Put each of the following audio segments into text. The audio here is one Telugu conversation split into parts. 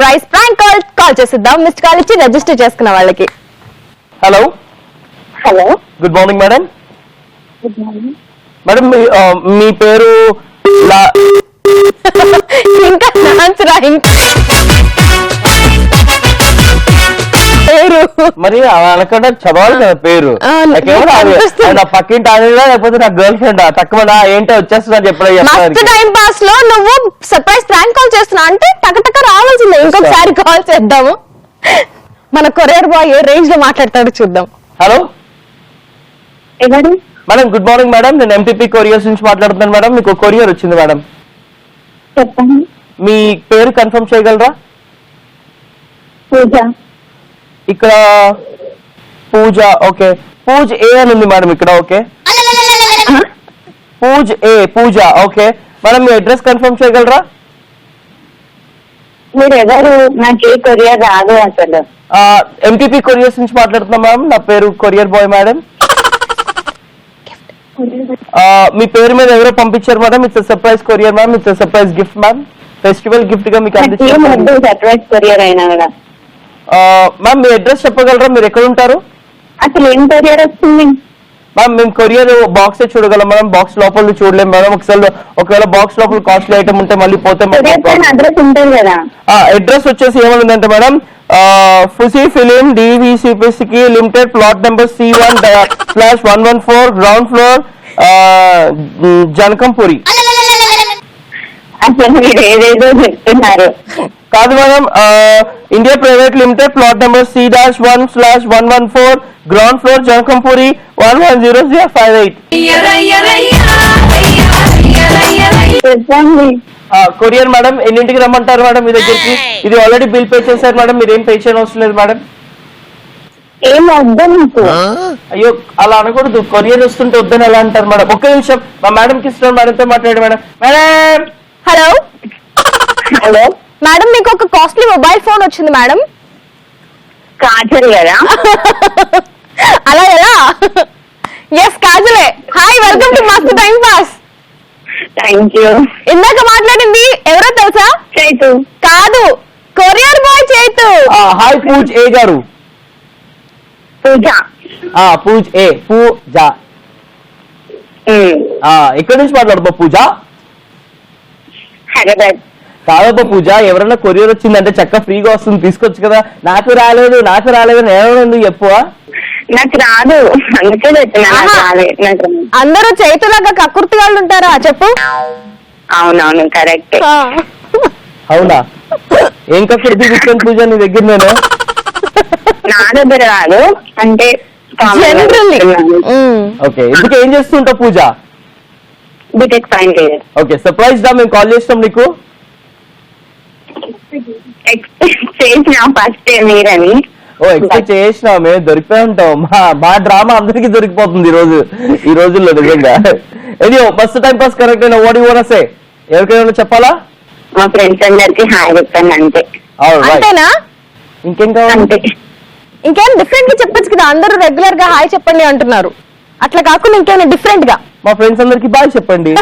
సర్ప్రైజ్ ప్రాంక్ కాల్ చేసిద్దాం. మిస్డ్ కాల్ ఇచ్చి రిజిస్టర్ చేసుకున్న వాళ్ళకి. Hello hello, good morning madam. Good morning madam మీ పేరు ఇంకా పేరు మరి అనకుండా చదవాలి కదా పేరు. నా పక్కింటి ఆడినా లేకపోతే నా గర్ల్ ఫ్రెండ్ తక్కువ ఏంటో వచ్చేస్తున్నా చెప్పడం. టైం పాస్ లో నువ్వు సర్ప్రైజ్ ప్రాంక్ కాల్ చేస్తున్నా అంటే టకటక రావాల్సిందే. ఇంకొకసారి కాల్ చేద్దాము. మన కొరియర్ బాయ్ ఏ రేంజ్ లో మాట్లాడతాడో చూద్దాం. హలో ఎవరు? Madam good morning madam. నేను ఎంటీపీ కొరియర్స్ నుంచి మాట్లాడుతున్నాను మేడం. మీకు కొరియర్ వచ్చింది మేడం. చెప్పండి. మీ పేరు కన్ఫర్మ్ చేయగలరా? పూజ. ఇక్కడ పూజ. ఓకే, పూజ ఏ అని ఉంది మేడం ఇక్కడ. ఓకే, పూజ ఏ, పూజ. ఓకే మేడం, మీ అడ్రస్ కన్ఫర్మ్ చేయగలరా? మీరు ఎవరు? నాకు ఏ కొరియర్ రాదు అసలు. ఎంటీపీ కొరియర్స్ నుంచి మాట్లాడుతున్నాం మేడం. నా పేరు కొరియర్ బాయ్ మేడం. మీ పేరు మీద ఎవరో పంపించారు madam. It's surprise courier ma'am. It's surprise gift ma'am. Festival gift గా మీకు అందిస్తాను. సర్ప్రైజ్ కొరియర్ అయినా కూడా మ్యామ్ మీ అడ్రస్ చెప్పగలరా? మీరు ఎక్కడ ఉంటారు? అసలు ఏం కొరియర్ వస్తుంది మ్యామ్? మేము కొరియర్ బాక్స్ చూడగలం మేడం. బాక్స్ లోపల చూడలేం మేడం. ఒకవేళ బాక్స్ లోపల కాస్ట్లీ ఐటమ్ ఉంటే మళ్ళీ పోతే అడ్రస్ ఉంటుంది కదా. అడ్రస్ వచ్చేసి ఏమైందంటే మేడం, ఫుసీ ఫిలిం DVCPSకి limited, plot number C1/114, ground floor, Janakpuri. అసలు మీరు ఏదేదో చెప్తున్నారు. కాదు madam, India private limited, plot number C-1/114, ground floor, Janakpuri, 110058. చెప్పండి. Courier madam. ఎన్నింటికి రమ్మంటారు మేడం మీ దగ్గరికి? ఇది ఆల్రెడీ బిల్ పే చేశారు మేడం. మీరు ఏం పే చేయడం అవసరం లేదు మేడం. ఏం వద్దా మీకు? అయ్యో అలా అనకూడదు. కొరియర్ వస్తుంటే వద్దని ఎలా అంటారు మేడం? ఒక్క నిమిషం మా మేడంకి ఇస్తున్నాను. మేడంతో మాట్లాడు madam. Madam hello. Hello madam, మీకు ఒక కాస్ట్లీ మొబైల్ ఫోన్ వచ్చింది మేడం. కాజల్ కదా? అలా ఎలా? ఎస్ కాజలే. హాయ్, వెల్కమ్ టు మస్త్ టైం పాస్. Thank you. ఇందాక మాట్లాడింది ఎవరో తెలుసా? చైతు. కాదు, కొరియర్ బాయ్ చైతు. హాయ్ పూజ్ ఏ గారు. పూజ. పూజ్ ఏ, పూజ. ఎక్కడి నుంచి మాట్లాడుతావు పూజ? హైదరాబాద్. కాదబ్బా పూజ, ఎవరైనా కొరియర్ వచ్చిందంటే చక్కగా ఫ్రీగా వస్తుంది, తీసుకోవచ్చు కదా. నాకు రాలేదు నేను చెప్పు. నాకు రాదు, అందుకే చెప్తున్నా. అందరూ చైతులాగా కక్కుర్తి వాళ్ళు ఉంటారా చెప్పు? అవునవును, కరెక్ట్. అవునా? ఏం కక్కుర్తి కూర్చొని పూజ నీ దగ్గర? నేను నా దగ్గర రాదు అంటే ఓకే. ఇందుకు ఏం చేస్తుంటావు Pooja? BTech final year. Okay, surprise దా మేము కాల్ చేస్తాం నీకు. ఎక్స్పెక్ట్ చేసిన ఫస్ట్ మీరని. ఎక్స్పెక్ట్ చేసినా మేము దొరికిపోయి ఉంటాం. మా డ్రామా అందరికి దొరికిపోతుంది ఈ రోజుల్లో నిజంగా. ఇది ఫస్ట్ టైం పాస్ కరెక్ట్ అయినా what you want to say? ఎవరికైనా చెప్పాలా? మా ఫ్రెండ్స్ అందరికి హాయ్ చెప్పండి అంతే. అంతేనా? ఇంకేం కావాలి? ఇంకేం డిఫరెంట్ గా చెప్పొచ్చు కదా. అందరూ రెగ్యులర్ గా హాయ్ చెప్పండి అంటున్నారు. అట్లా కాకుండా ఇంకేమైనా డిఫరెంట్ గా మా ఫ్రెండ్స్ అందరికి బాయ్ చెప్పండి.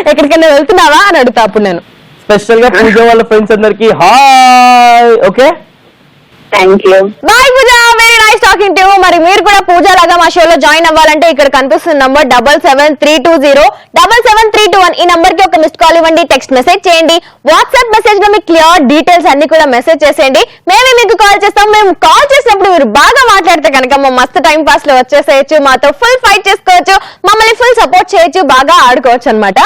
ఎక్కడికైనా వెళ్తున్నావా అని అడుగుతా అప్పుడు నేను. స్పెషల్ గా పూజ వాళ్ళ ఫ్రెండ్స్ అందరికి hi. Okay, thank you. Bye Pooja, very nice talking to you. మరి మీరు కూడా పూజ లాగా మా షోలో జాయిన్ అవ్వాలంటే ఇక్కడ కనిపిస్తున్న నంబర్ 7732077731 ఈ నంబర్ కి ఒక మిస్డ్ కాల్ ఇవ్వండి, టెక్స్ట్ మెసేజ్ చేయండి. వాట్సాప్ మెసేజ్ లో మీ క్లియర్ డీటెయిల్స్ అన్ని కూడా మెసేజ్ చేసేయండి. మేమే మీకు కాల్ చేస్తాం. మేము కాల్ చేసినప్పుడు మీరు బాగా మాట్లాడితే కనుక మా మస్తు టైం పాస్ లో వచ్చేసేయచ్చు, మాతో ఫుల్ ఫైట్ చేసుకోవచ్చు, మమ్మల్ని ఫుల్ సపోర్ట్ చేయొచ్చు, బాగా ఆడుకోవచ్చు అన్నమాట.